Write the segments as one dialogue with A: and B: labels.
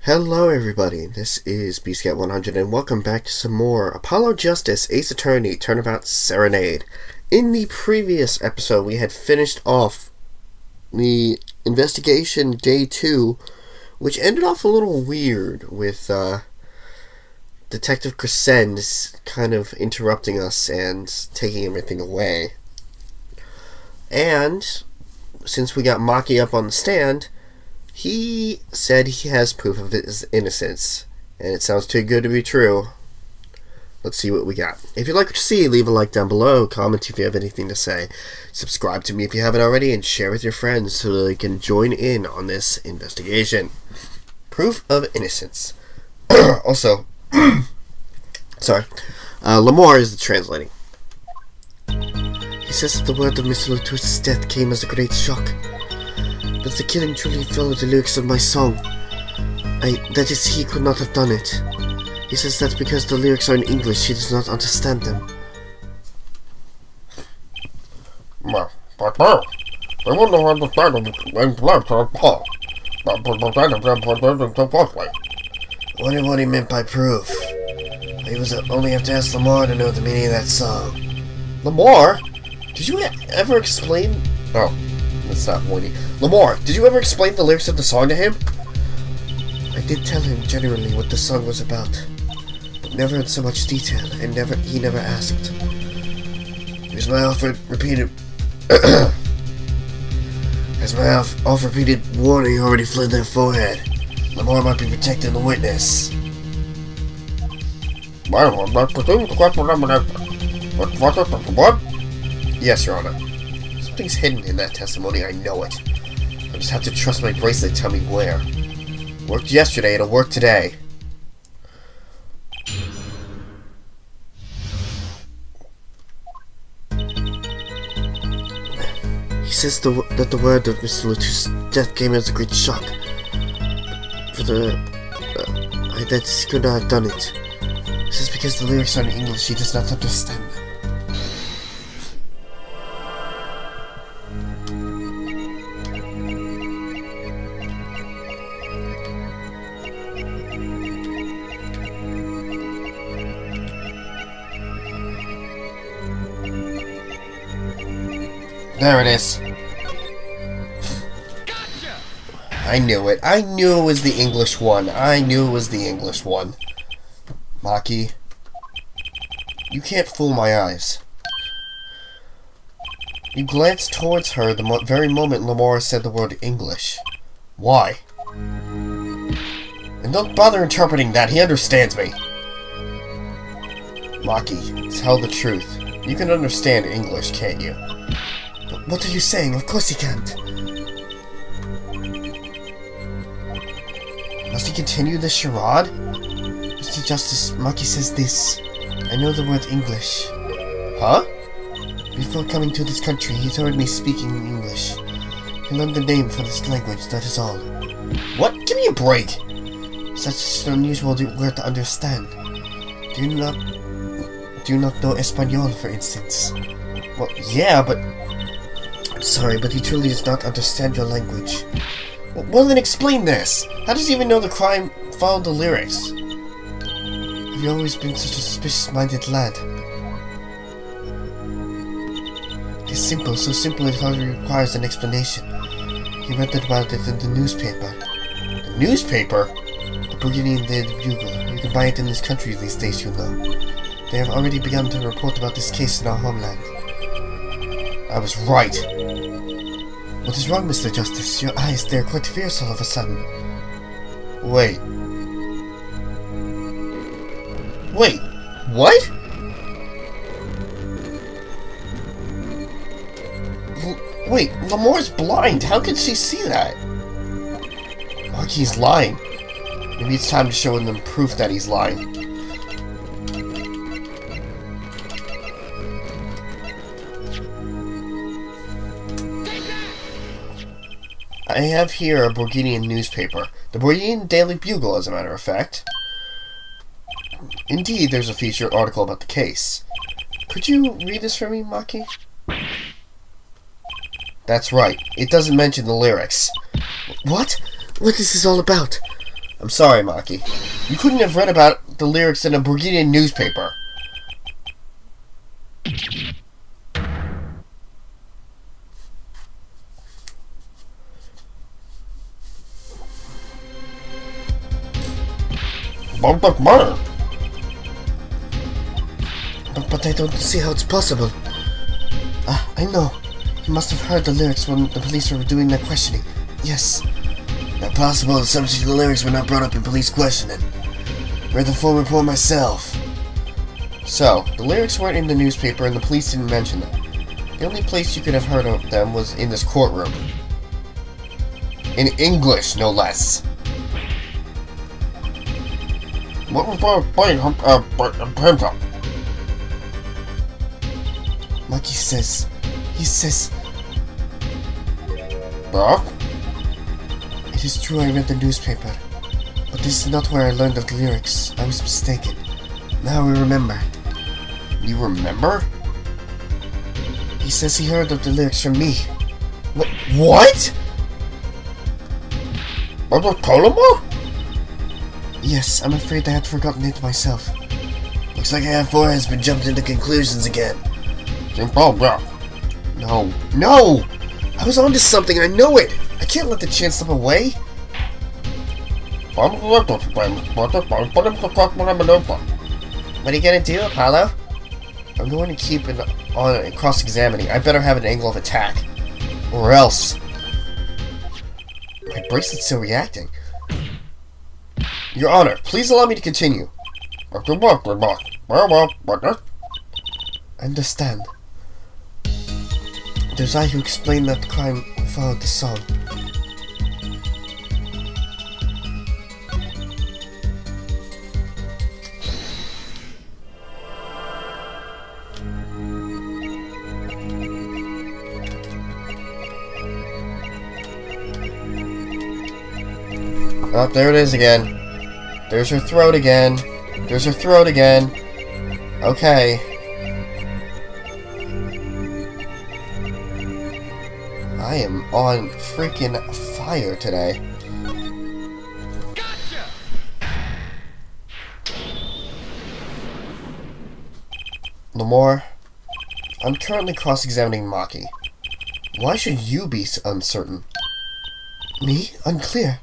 A: Hello everybody, this is BScat100 and welcome back to some more Apollo Justice Ace Attorney Turnabout Serenade. In the previous episode we had finished off the investigation day 2, which ended off a little weird with Detective Crescend kind of interrupting us and taking everything away. And since we got Machi up on the stand, he said he has proof of his innocence, and it sounds too good to be true. Let's see what we got. If you'd like to see, leave a like down below, comment if you have anything to say, subscribe to me if you haven't already, and share with your friends so they can join in on this investigation. Proof of innocence. Also, sorry, Lamore is the translating. He says that the word of Mr. Latour's death came as a great shock. But the killing truly followed the lyrics of my song. That is, he could not have done it. He says that because the lyrics are in English, he does not understand them.
B: But they wouldn't understand
A: What did what he meant by proof? He was only have to ask Lamore to know the meaning of that song. Lamore? Did you ever explain... Oh, that's not pointy. Lamore, did you ever explain the lyrics of the song to him? I did tell him generally what the song was about, but never in so much detail, and he never asked. As my oft-repeated warning already fled their forehead, Lamore might be protecting the witness.
B: What?
A: Yes, Your Honor. Something's hidden in that testimony, I know it. I just have to trust my bracelet to tell me where. Worked yesterday, it'll work today. He says that the word of Mr. Latour's death came as a great shock. That he could not have done it. He says because the lyrics are in English, he does not understand them. There it is. Gotcha! I knew it. I knew it was the English one. Machi, you can't fool my eyes. You glanced towards her the very moment Lamore said the word English. Why? And don't bother interpreting that. He understands me. Machi, tell the truth. You can understand English, can't you? What are you saying? Of course he can't. Must he continue this charade? Mr. Justice, Machi says this. I know the word English. Huh? Before coming to this country, he heard me speaking English. He learned the name for this language, that is all. What? Give me a break! Such an unusual word to understand. Do you not know Espanol, for instance? Well, yeah, but... I'm sorry, but he truly does not understand your language. Well, then explain this! How does he even know the crime followed the lyrics? Have you always been such a suspicious-minded lad? It is simple, so simple it hardly requires an explanation. He read about it in the newspaper. The newspaper? The Bourguignon Daily Bugle. You can buy it in this country these days, you know. They have already begun to report about this case in our homeland. I was right. What is wrong, Mr. Justice? Your eyes, they're quite fierce all of a sudden. Wait, what? Wait, Lamore's blind. How could she see that? Machi's lying. Maybe it's time to show them proof that he's lying. I have here a Bourguignon newspaper. The Bourguignon Daily Bugle, as a matter of fact. Indeed, there's a feature article about the case. Could you read this for me, Machi? That's right. It doesn't mention the lyrics. What? What is this all about? I'm sorry, Machi. You couldn't have read about the lyrics in a Burgundian newspaper. But I don't see how it's possible. I know. You must have heard the lyrics when the police were doing their questioning. Yes. Not possible. The subject of the lyrics were not brought up in police questioning. Read the full report myself. So, the lyrics weren't in the newspaper and the police didn't mention them. The only place you could have heard of them was in this courtroom. In English, no less.
B: What was playing hands up?
A: Machi says... He says... It is true I read the newspaper, but this is not where I learned of the lyrics. I was mistaken. Now I remember.
B: You remember?
A: He says he heard of the lyrics from me. What?
B: What was Turnabout?
A: Yes, I'm afraid I had forgotten it myself. Looks like AF4 has been jumped into conclusions again. No. No! I was onto something, I know it! I can't let the chance slip away. What are you gonna do, Apollo? I'm going to keep on cross-examining. I better have an angle of attack. Or else. My bracelet's still reacting. Your Honor, please allow me to continue. Understand. It was I who explained that the crime followed the song. Oh, there it is again. There's her throat again. There's her throat again. Okay. I am on freaking fire today. Gotcha! Lamore, I'm currently cross-examining Machi. Why should you be uncertain? Me? Unclear.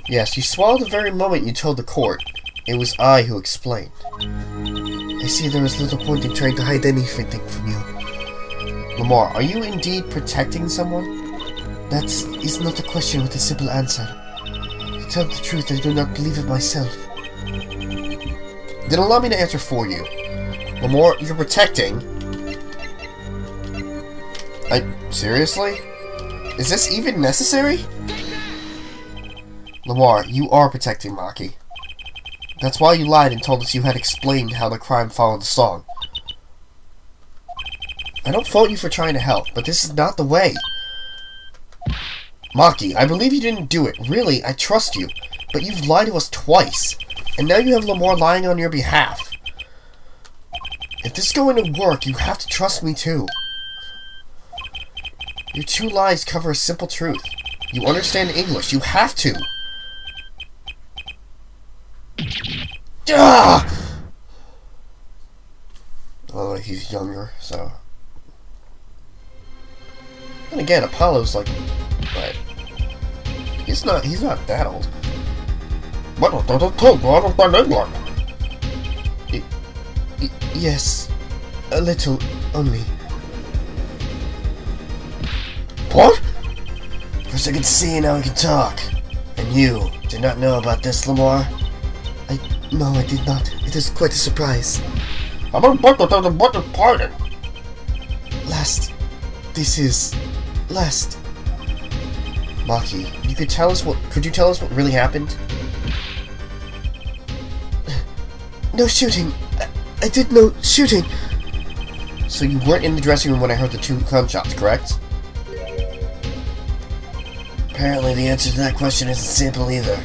A: Yes, you swallowed the very moment you told the court. It was I who explained. I see there is little point in trying to hide anything from you. Lamar, are you indeed protecting someone? That is not a question with a simple answer. To tell the truth, I do not believe it myself. Then allow me to answer for you. Lamar, you're protecting... Seriously? Is this even necessary? Lamar, you are protecting Machi. That's why you lied and told us you had explained how the crime followed the song. I don't fault you for trying to help, but this is not the way. Machi, I believe you didn't do it. Really, I trust you. But you've lied to us twice. And now you have Lamar lying on your behalf. If this is going to work, you have to trust me too. Your two lies cover a simple truth. You understand English. You have to. Ah! Oh, he's younger, so... And again, Apollo's like... Right. He's not that old. Yes. A little, only.
B: What?
A: First I can see, now I can talk. And you did not know about this, Lamar? No, I did not. It is quite a surprise.
B: Pardon.
A: Last. Machi, could you tell us what really happened? No shooting. I did no shooting. So you weren't in the dressing room when I heard the two gunshots, correct? Apparently the answer to that question isn't simple either.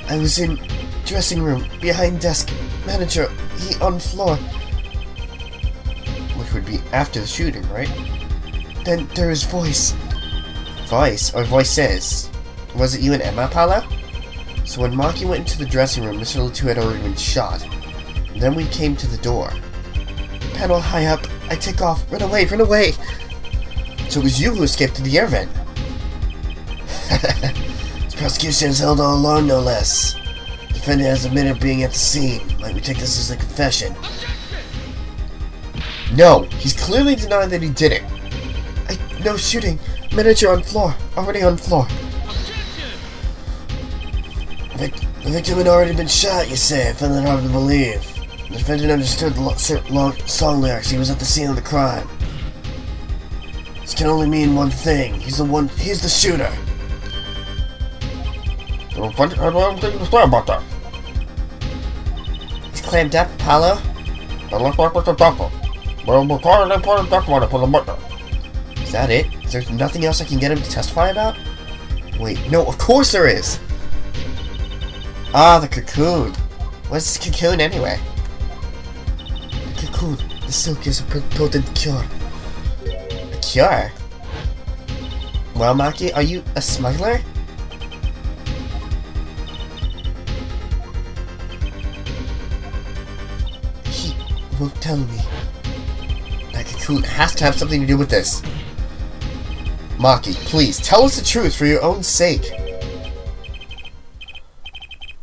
A: I was in dressing room, behind desk, manager, he on floor. Which would be after the shooting, right? Then there is voice. Voice? Or voices? Was it you and Emma, Apollo? So when Machi went into the dressing room, Mr. Latu had already been shot. And then we came to the door. Panel high up. I take off. Run away, run away! So it was you who escaped to the air vent. This prosecution is held all along, no less. The defendant has admitted being at the scene. Might we take this as a confession? No, he's clearly denying that he did it. No shooting. Manager on floor. Already on floor. The victim had already been shot, you say. I find that hard to believe. The defendant understood the long song lyrics. He was at the scene of the crime. This can only mean one thing. He's the shooter.
B: I don't think you say about that.
A: He's clammed up, Apollo.
B: I look like Mr. Doctor. Well, we're calling an important document for the murder.
A: Is that it? Is there nothing else I can get him to testify about? Wait, no, of course there is! Ah, the cocoon. What's this cocoon anyway? The cocoon. The silk is a potent cure. A cure? Well, Machi, are you a smuggler? He won't tell me. That cocoon has to have something to do with this. Machi, please, tell us the truth for your own sake.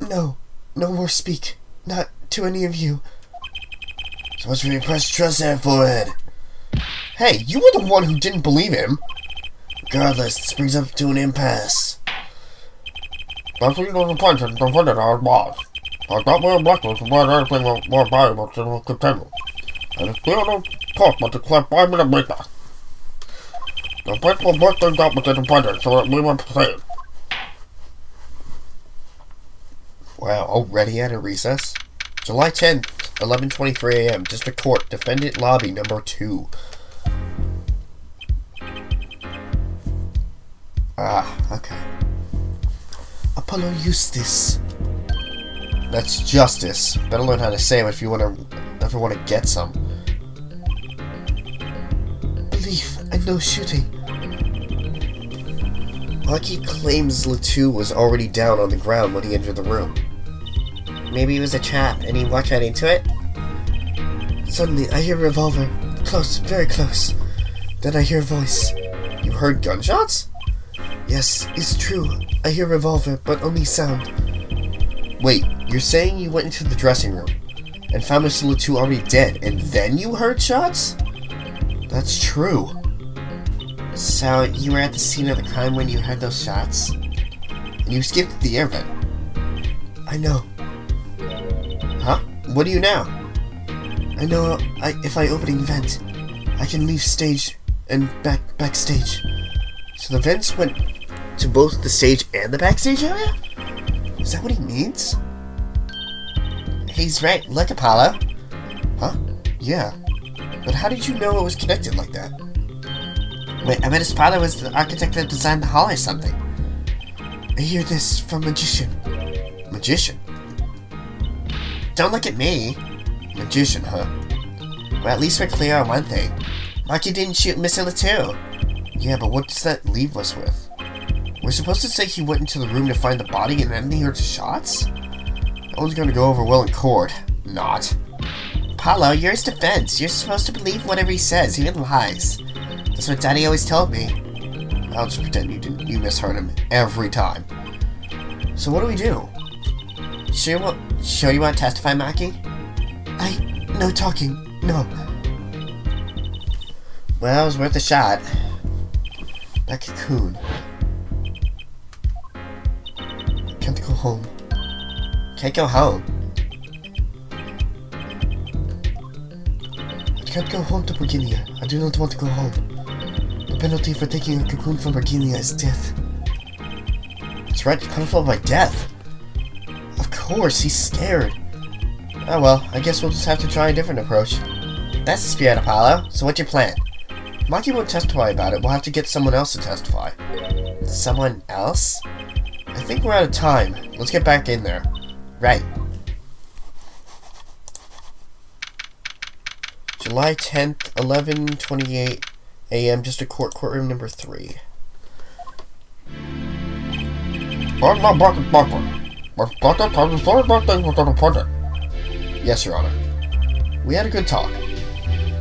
A: No. No more speak. Not to any of you.
B: So much for your pressed trust there, forehead.
A: Hey, you were the one who didn't believe him.
B: Regardless, this brings up to an impasse. That's what you know the punch and defended our boss. I thought we were blacklisted to let everything more valuable to continue. And it's still no talk but to collect 5-minute breakdown. The principal worked things out with the defendant so that we went to say it.
A: Wow, already at a recess? July 10th, 11:23 a.m. District Court, Defendant Lobby number 2. Ah, okay. Apollo Eustace. That's justice. Better learn how to say it if you ever want to get some. Belief and no shooting. Machi claims Latu was already down on the ground when he entered the room. Maybe it was a trap and he walked right into it? Suddenly, I hear a revolver. Close, very close. Then I hear a voice. You heard gunshots? Yes, it's true. I hear a revolver, but only sound. Wait, you're saying you went into the dressing room and found Mr. Latu already dead, and then you heard shots? That's true. So, you were at the scene of the crime when you heard those shots? And you escaped the air vent? I know. Huh? What do you now? I know if I open vent, I can leave stage and backstage. So the vents went to both the stage and the backstage area? Is that what he means? He's right. Look, Apollo. Huh? Yeah. But how did you know it was connected like that? Wait, I bet his father was the architect that designed the hall or something. I hear this from Magician. Magician? Don't look at me. Magician, huh? Well, at least we're clear on one thing. Machi didn't shoot Mr. Latu. Yeah, but what does that leave us with? We're supposed to say he went into the room to find the body and then he heard shots? That one's gonna go over well in court. Not. Apollo, you're his defense. You're supposed to believe whatever he says, even lies. That's what Daddy always told me. I'll just pretend you misheard him every time. So what do we do? Sure you want to testify, Machi? No talking. No. Well, it was worth a shot. That cocoon. Can't go home. Can't go home? I can't go home to Virginia. I do not want to go home. The penalty for taking a cocoon from Virginia is death. That's right, it's punishable by death. Of course, he's scared. Oh well, I guess we'll just have to try a different approach. That's the spirit, Apollo. So what's your plan? Machi won't testify about it. We'll have to get someone else to testify. Someone else? I think we're out of time. Let's get back in there. Right. July 10th, 11:28 a.m. District Court, courtroom number 3.
B: I'm not Bucket Buckler. But Dr. Tom is sorry about things without a project.
A: Yes, Your Honor. We had a good talk.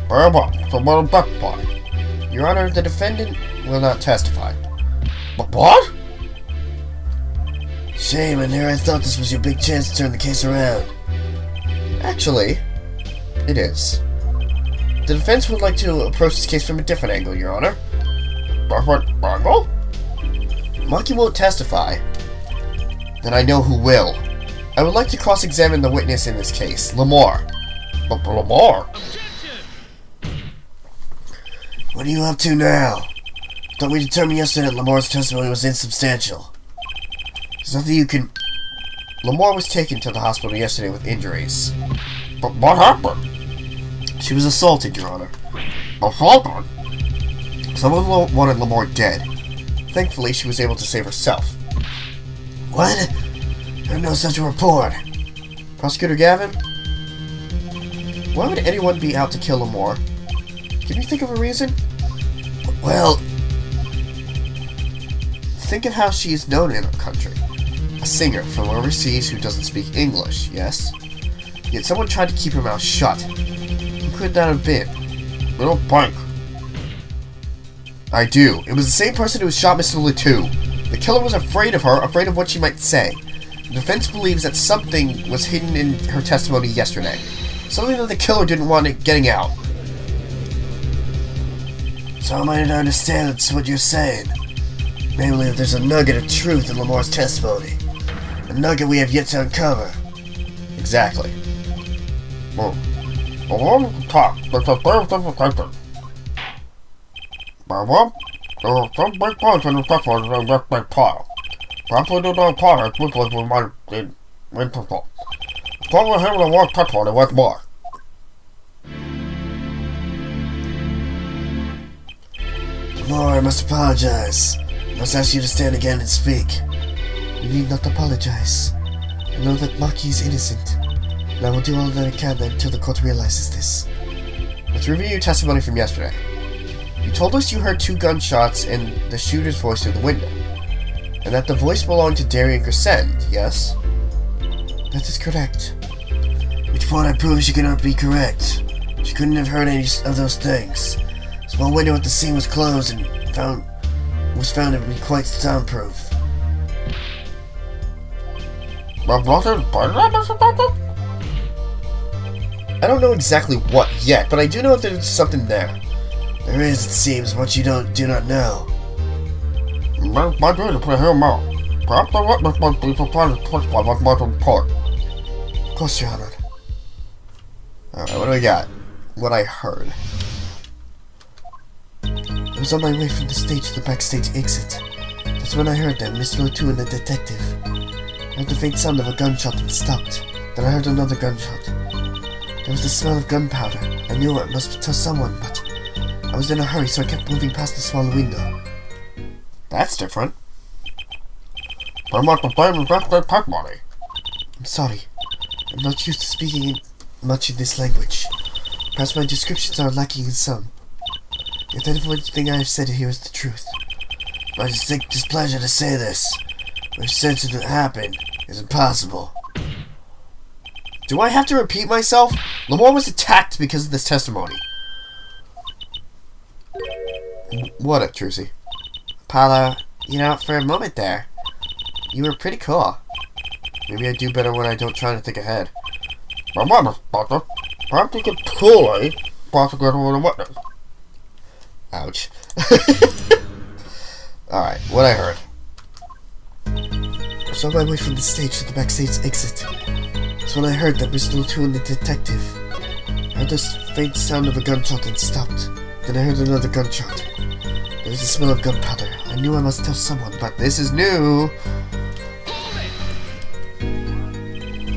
B: Very well, so what will that apply?
A: Your Honor, the defendant will not testify.
B: But what?
C: Shame, and here I thought this was your big chance to turn the case around.
A: Actually, it is. The defense would like to approach this case from a different angle, Your Honor.
B: Different angle?
A: Machi won't testify. Then I know who will. I would like to cross-examine the witness in this case, Lamar.
B: But Lamar?
C: What are you up to now? Thought we determined yesterday that Lamar's testimony was insubstantial.
A: There's nothing you can... Lamar was taken to the hospital yesterday with injuries.
B: But what happened?
A: She was assaulted, Your Honor.
B: Assaulted?
A: Someone wanted Lamar dead. Thankfully, she was able to save herself.
C: What? There's no such report.
A: Prosecutor Gavin? Why would anyone be out to kill Lamar? Can you think of a reason?
C: Well,
A: think of how she is known in our country. A singer from overseas who doesn't speak English, yes? Yet someone tried to keep her mouth shut. Who could that have been?
B: Little Pink.
A: I do. It was the same person who shot Mr. Letou. The killer was afraid of her, afraid of what she might say. The defense believes that something was hidden in her testimony yesterday. Something that the killer didn't want it getting out.
C: so I might understand that's what you're saying. Namely, that there's a nugget of truth in Lamar's testimony. A nugget we have yet to uncover.
A: Exactly.
B: Well, talk. There's a very simple question. Well, there are some big points in the testimony that are big pile. Perhaps we do not apply as quickly as we might in principle. Probably him and Lamar's testimony once more.
C: Lamar, I must apologize. I must ask you to stand again and speak.
A: You need not apologize. I know that Machi is innocent, and I will do all that I can until the court realizes this. Let's review your testimony from yesterday. You told us you heard 2 gunshots and the shooter's voice through the window, and that the voice belonged to Darian Grisend, yes?
C: That is correct. Which point I prove she cannot be correct. She couldn't have heard any of those things. A small window at the scene was closed and was found to be quite soundproof.
B: I
A: don't know exactly what yet, but I do know that there's something there.
C: There is, it seems, what you do not know.
B: My duty to put him out. Perhaps the witness must be surprised to twist by what might report.
C: Of course, Your Honor.
A: Alright, what do we got? What I heard.
C: I was on my way from the stage to the backstage exit. That's when I heard them, Miss Letou and the detective. I heard the faint sound of a gunshot and stopped. Then I heard another gunshot. There was the smell of gunpowder. I knew it must tell someone, but I was in a hurry, so I kept moving past the small window.
A: That's different.
B: They must have blamed the testimony.
C: I'm sorry. I'm not used to speaking much in this language. Perhaps my descriptions are lacking in some. Yet everything I have said here is the truth. My distinct displeasure to say this, which said to happen, is impossible.
A: Do I have to repeat myself? Lamar was attacked because of this testimony. What up, Trucy? Apollo, you know, for a moment there, you were pretty cool. Maybe I do better when I don't try to think ahead.
B: My mother, Doctor. Perhaps you could coolly prosecute her with a witness.
A: Ouch. Alright, what I heard.
C: I was on my way from the stage to the backstage exit. That's when I heard that Mr. Letou and the detective. I heard this faint sound of a gunshot and stopped. Then I heard another gunshot. There was the smell of gunpowder. I knew I must tell someone, but
A: This is new.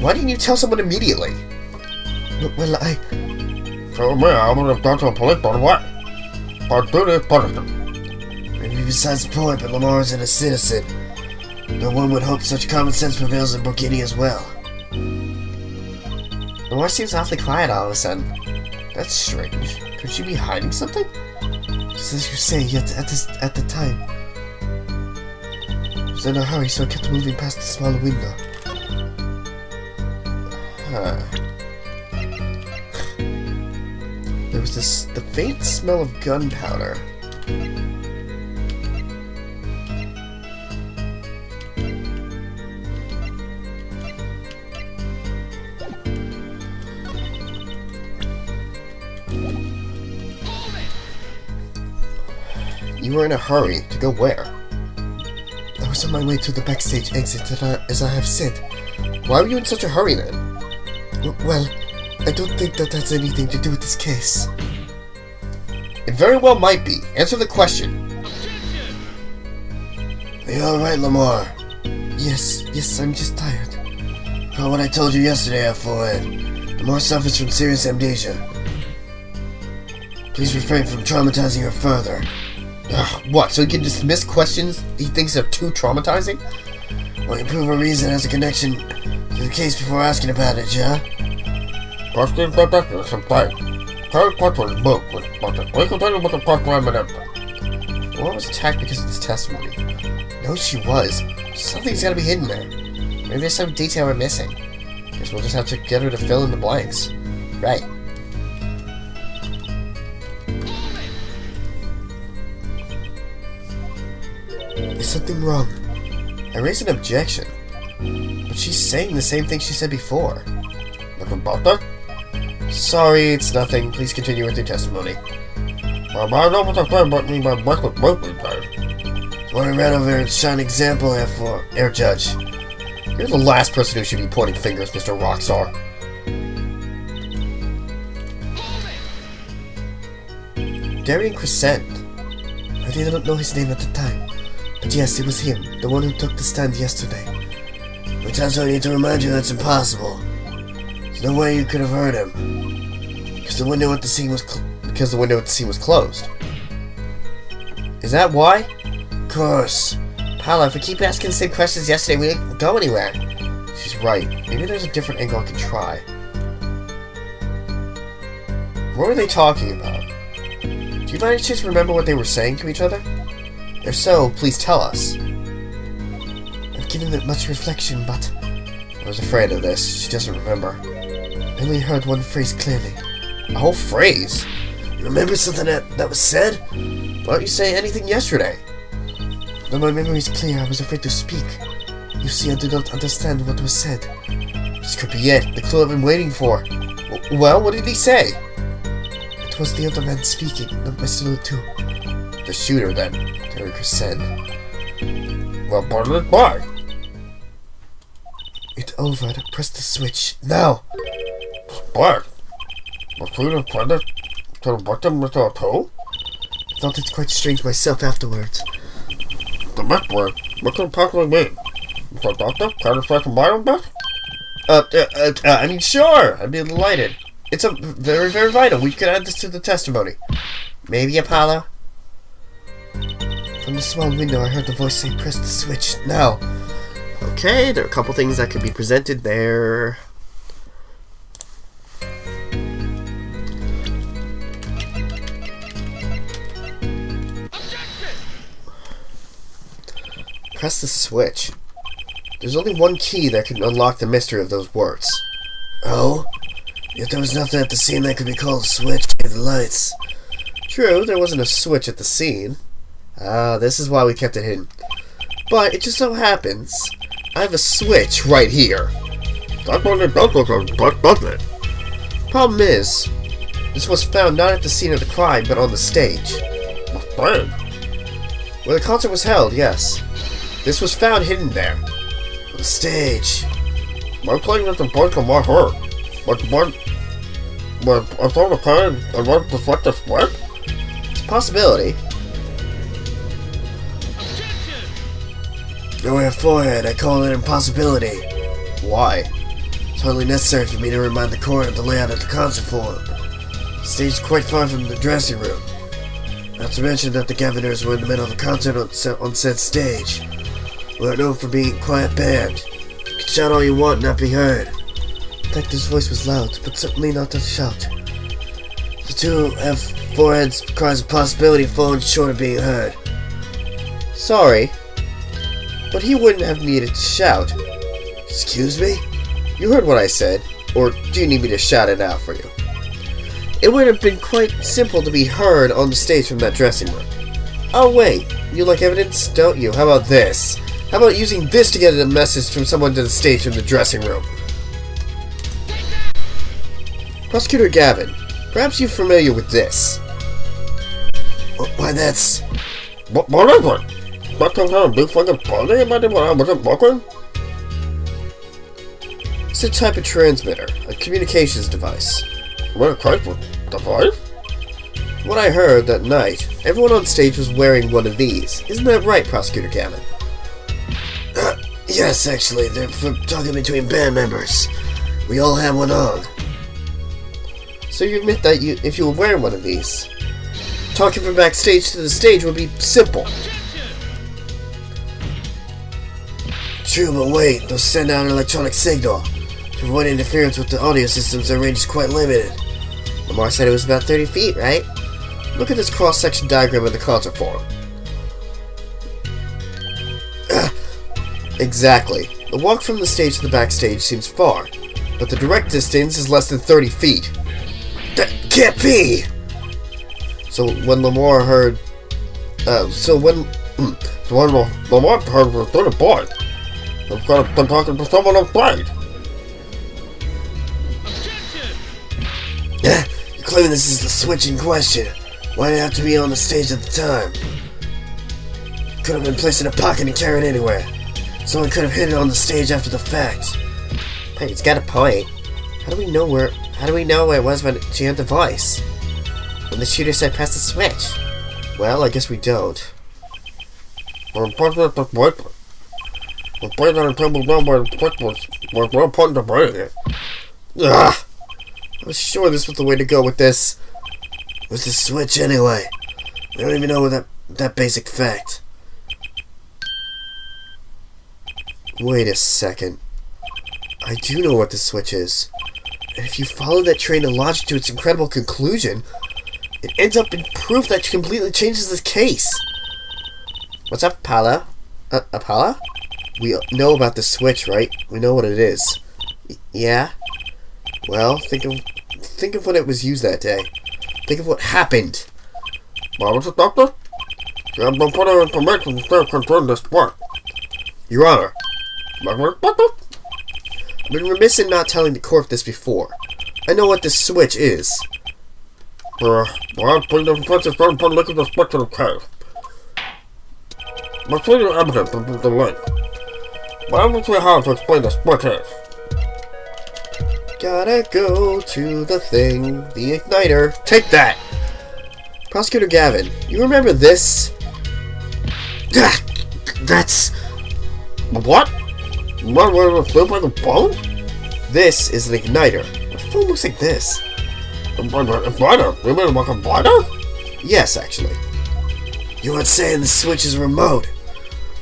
A: Why didn't you tell someone immediately?
C: well,
B: For me, I would have gone to the police right away. My duty is punishment.
C: maybe besides the point, but Lamar isn't a citizen. No one would hope such common sense prevails in Burgundy as well.
A: Lamar seems awfully quiet all of a sudden. That's strange. Could she be hiding something?
C: Just as you say, yet at the time. I was in a hurry, so I kept moving past the smaller window.
A: There was the faint smell of gunpowder. You were in a hurry. To go where?
C: I was on my way to the backstage exit, as I have said.
A: Why were you in such a hurry then?
C: Well, I don't think that has anything to do with this case.
A: It very well might be. Answer the question.
B: Are you alright, Lamar?
C: Yes, I'm just tired.
B: Recall what I told you yesterday, F4Ed. Lamar suffers from serious amnesia. Please refrain from traumatizing her further.
A: Ugh, what, so he can dismiss questions he thinks are too traumatizing?
B: Well, you prove a reason has a connection to the case before asking about it, yeah?
A: What was attacked because of this testimony? No, she was. Something's gotta be hidden there. Maybe there's some detail we're missing. Guess we'll just have to get her to fill in the blanks. Right.
C: Is something wrong?
A: I raised an objection, but she's saying the same thing she said before. Look about that? Sorry, it's nothing. Please continue with your testimony.
B: I know what to say about me, but what with both these guys. What I ran over here to shine an example for Air Judge.
A: You're the last person who should be pointing fingers, Mr. Rockstar. Darian Crescent.
C: I didn't know his name at the time. But yes, it was him, the one who took the stand yesterday.
B: Every time I need to remind you that's impossible. There's no way you could have heard him. Because the window at the scene was
A: closed. Is that why?
B: Of course.
A: Paula, if we keep asking the same questions yesterday, we didn't go anywhere. She's right. Maybe there's a different angle I can try. What were they talking about? Do you by any chance remember what they were saying to each other? If so, please tell us.
C: I've given it much reflection, but
A: I was afraid of this. She doesn't remember.
C: I only heard one phrase clearly.
A: A whole phrase?
B: You remember something that was said?
A: Why don't you say anything yesterday?
C: Though my memory is clear, I was afraid to speak. You see, I did not understand what was said.
A: This could be it. The clue I've been waiting for. Well, what did he say?
C: It was the other man speaking, not Mr. Lutu.
A: The shooter, then. Terry Crescent. Well, pardon it, why?
C: It over. Press the switch. Now!
B: What? Was we the planet to the bottom with our toe?
C: I thought it quite strange myself afterwards.
B: The mech word? What can it possibly mean? Mr. Doctor, can I try some bio back?
A: I mean, sure! I'd be delighted. It's a very, very vital. We could add this to the testimony. Maybe, Apollo?
C: From the small window, I heard the voice say, press the switch, now.
A: Okay, there are a couple things that could be presented there. Press the switch. There's only one key that can unlock the mystery of those words.
B: Oh? Yet there was nothing at the scene that could be called a switch to the lights.
A: True, there wasn't a switch at the scene. This is why we kept it hidden. But it just so happens, I have a switch right here. Problem is, this was found not at the scene of the crime, but on the stage. Where the concert was held, yes. This was found hidden there.
B: On the stage.
A: I'm playing with the point of my heart. But I thought the crime and what deflect the split? It's a possibility.
B: No way of forehead, I call it impossibility.
A: Why?
B: It's hardly necessary for me to remind the court of the layout of the concert floor. The stage is quite far from the dressing room. Not to mention that the Governors were in the middle of a concert on said stage. We are known for being a quiet band. You can shout all you want and not be heard.
C: The detective's voice was loud, but certainly not a shout.
B: The two have foreheads cries a possibility of falling short of being heard.
A: Sorry, but he wouldn't have needed to shout.
B: Excuse me?
A: You heard what I said. Or do you need me to shout it out for you? It would have been quite simple to be heard on the stage from that dressing room. Oh wait, you like evidence, don't you? How about this? How about using this to get a message from someone to the stage from the dressing room? Prosecutor Gavin, perhaps you're familiar with this.
C: Why, that's...
B: What is it? That some kind of big fucking party about it when I wasn't working?
A: It's a type of transmitter, a communications device.
B: What a crazy device?
A: What I heard that night, everyone on stage was wearing one of these. Isn't that right, Prosecutor Gavin?
C: Yes, actually, they're for talking between band members. We all have one on.
A: So you admit that if you were wearing one of these, talking from backstage to the stage would be simple.
C: True, but wait, they'll send out an electronic signal. To avoid interference with the audio systems, their range is quite limited.
A: Lamar said it was about 30 feet, right? Look at this cross-section diagram of the concert forum. Exactly. The walk from the stage to the backstage seems far, but the direct distance is less than 30 feet.
C: That can't be!
A: So when Lamar heard...
B: Lamar heard was 30 boys. I've got to been talking to someone outside.
C: You're claiming this is the switch in question. Why did it have to be on the stage at the time? Could have been placed in a pocket and carried anywhere. Someone could have hid it on the stage after the fact.
A: Hey, he's got a point. How do we know where it was when she had the device? When the shooter said press the switch? Well, I guess we don't.
B: The play that table down by the switch was well put into breaking it.
A: Ugh! I was sure this was the way to go with this.
C: What's the switch anyway? We don't even know that basic fact.
A: Wait a second. I do know what the switch is. And if you follow that train of logic to its incredible conclusion, it ends up in proof that completely changes the case. What's up, Apollo? Apollo? We know about the switch, right? We know what it is. Yeah? Well, think of when it was used that day. Think of what happened.
B: Why was it, Doctor? You have been putting information instead of concerning this work.
A: Your Honor,
B: Doctor?
A: I've been remiss in not telling the court this before. I know what this switch is.
B: Well, bring the offensive firm upon looking the switch to the case. Let's see your evidence and the link. But I don't see how to explain the switch is.
A: Gotta go to the thing, the igniter. Take that! Prosecutor Gavin, you remember this?
C: That's...
B: What? What was it like a bone?
A: This is an igniter. The phone looks like this.
B: A blighter? You mean like a blighter?
A: Yes, actually.
C: You aren't saying the switch is remote.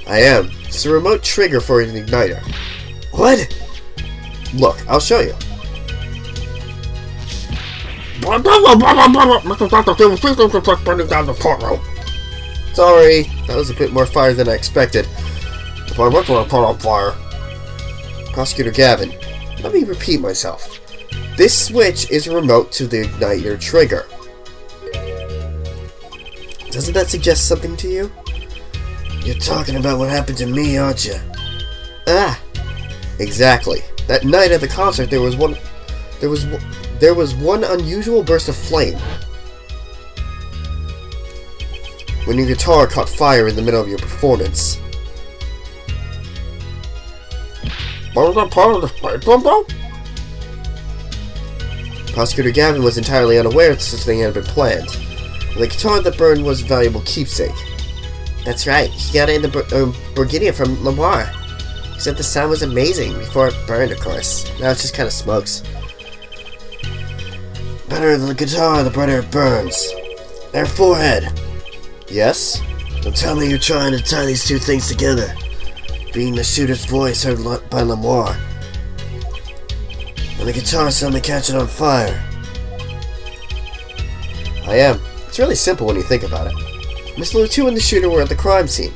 A: I am. It's a remote trigger for an igniter.
C: What?
A: Look, I'll show you.
B: Mr. Dr. Stevens, please don't reflect burning down the courtroom.
A: Sorry, that was a bit more fire than I expected.
B: If I went to put on fire.
A: Prosecutor Gavin, let me repeat myself. This switch is remote to the igniter trigger. Doesn't that suggest something to you?
C: You're talking about what happened to me, aren't you?
A: Ah, exactly. That night at the concert, there was one unusual burst of flame. When your guitar caught fire in the middle of your performance.
B: What was that part of the spectrum, though?
A: Prosecutor Gavin was entirely unaware that such a thing had been planned. The guitar that burned was a valuable keepsake. That's right, he got it in the Burgundia from Lamar. He said the sound was amazing before it burned, of course. Now it just kind of smokes.
C: Better the guitar, the brighter it burns. Their forehead.
A: Yes?
C: Don't tell me you're trying to tie these two things together. Being the shooter's voice heard by Lamar. And the guitar suddenly catching on fire.
A: I am. It's really simple when you think about it. Mr. Lutu and the shooter were at the crime scene.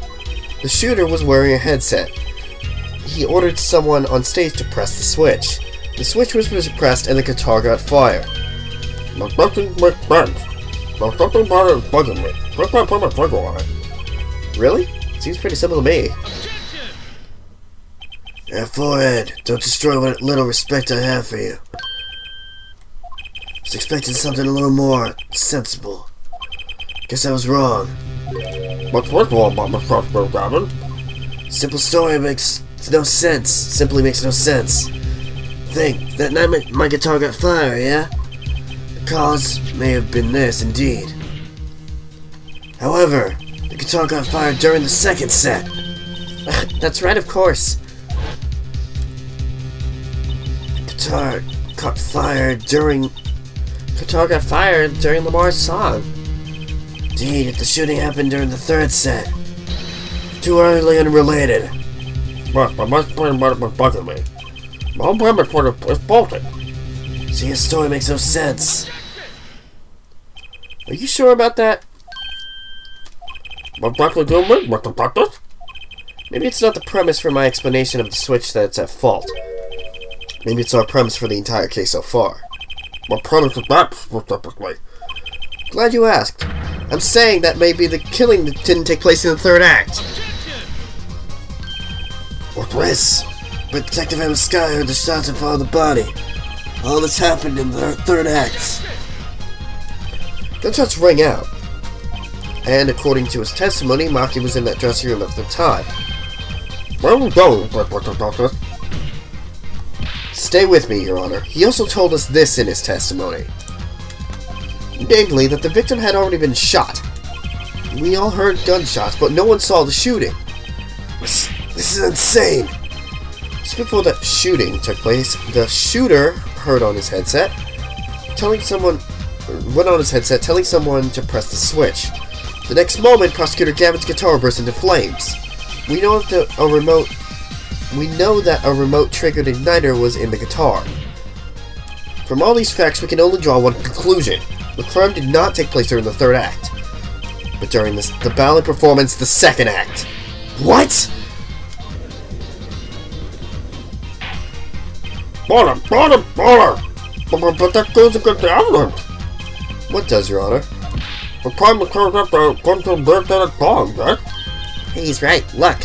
A: The shooter was wearing a headset. He ordered someone on stage to press the switch. The switch was pressed and the guitar got fired.
B: Nothing makes sense. There's something about it bugging me. First I put my finger on it.
A: Really? Seems pretty simple to me.
C: Forehead, don't destroy what little respect I have for you. Was expecting something a little more sensible. Guess I was wrong.
B: What's wrong about my crossbow, Gavin?
C: Simple story makes no sense. Simply makes no sense. Think, that night my guitar got fired, yeah? The cause may have been this, indeed. However, the guitar got fired during the second set.
A: That's right, of course.
C: Guitar got fired during
A: Lamar's song.
C: Indeed, if the shooting happened during the third set. Too utterly unrelated.
B: But my brain was bugging me. My whole brain is faulty.
C: See, his story makes no sense.
A: Are you sure about that?
B: What's actually doing me? What's the practice?
A: Maybe it's not the premise for my explanation of the switch that's at fault. Maybe it's our premise for the entire case so far.
B: What premise is that specifically?
A: Glad you asked. I'm saying that maybe the killing didn't take place in the third act.
C: What's this? But Detective M. Sky heard the shots and followed the body. All this happened in the third act.
A: Gunshots rang out. And according to his testimony, Machi was in that dressing room at the time.
B: Where are we going, Doctor?
A: Stay with me, Your Honor. He also told us this in his testimony. Namely, that the victim had already been shot. We all heard gunshots, but no one saw the shooting.
C: This is insane.
A: Just before the shooting took place, the shooter heard on his headset, telling someone to press the switch. The next moment, Prosecutor Gavin's guitar burst into flames. We know that a remote triggered igniter was in the guitar. From all these facts, we can only draw one conclusion. The crime did not take place during the third act, but during the ballad performance, the second act.
C: What?
B: Border! But that goes against the evidence.
A: What does, Your Honor?
B: The crime occurs after Quentin burst out a song, right?
A: He's right. Look.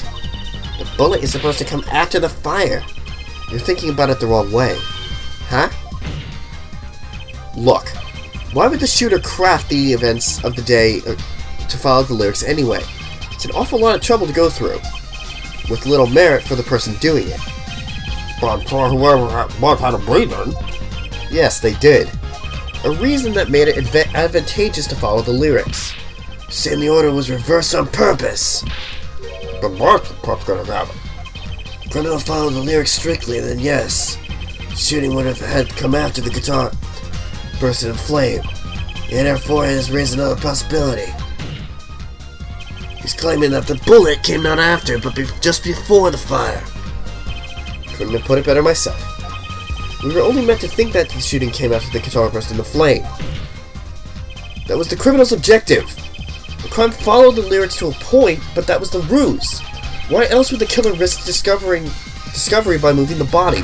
A: The bullet is supposed to come after the fire. You're thinking about it the wrong way. Huh? Look. Why would the shooter craft the events of the day to follow the lyrics anyway? It's an awful lot of trouble to go through, with little merit for the person doing it.
B: But I'm sure whoever had a breather.
A: Yes, they did. A reason that made it advantageous to follow the lyrics.
C: Saying the order was reversed on purpose.
B: The worst what's gonna happen.
C: Criminal followed the lyrics strictly, then yes. Shooting would have had come after the guitar burst in flame. Yet therefore it has raised another possibility. He's claiming that the bullet came not after, but just before the fire.
A: Couldn't have put it better myself. We were only meant to think that the shooting came after the guitar burst into flame. That was the criminal's objective. The crime followed the lyrics to a point, but that was the ruse. Why else would the killer risk discovery by moving the body?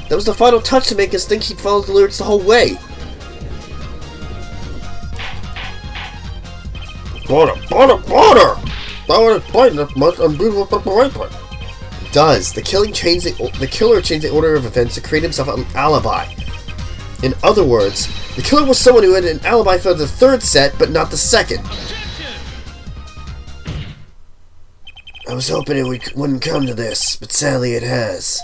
A: That was the final touch to make us think he'd followed the lyrics the whole way.
B: Border! That would explain this much unbeatable preparation.
A: It does. The killer changed the order of events to create himself an alibi. In other words, the killer was someone who had an alibi for the third set, but not the second.
C: I was hoping it wouldn't come to this, but sadly it has.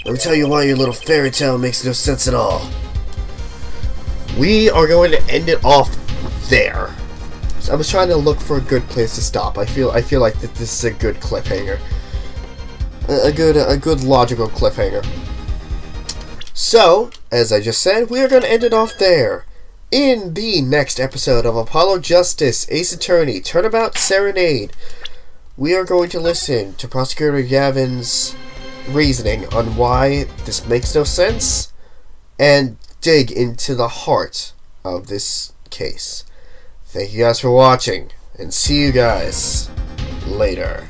C: Let me tell you why your little fairy tale makes no sense at all.
A: We are going to end it off there. So I was trying to look for a good place to stop. I feel like that this is a good cliffhanger. A good logical cliffhanger. So, as I just said, we are going to end it off there. In the next episode of Apollo Justice, Ace Attorney, Turnabout Serenade, we are going to listen to Prosecutor Gavin's reasoning on why this makes no sense and dig into the heart of this case. Thank you guys for watching, and see you guys later.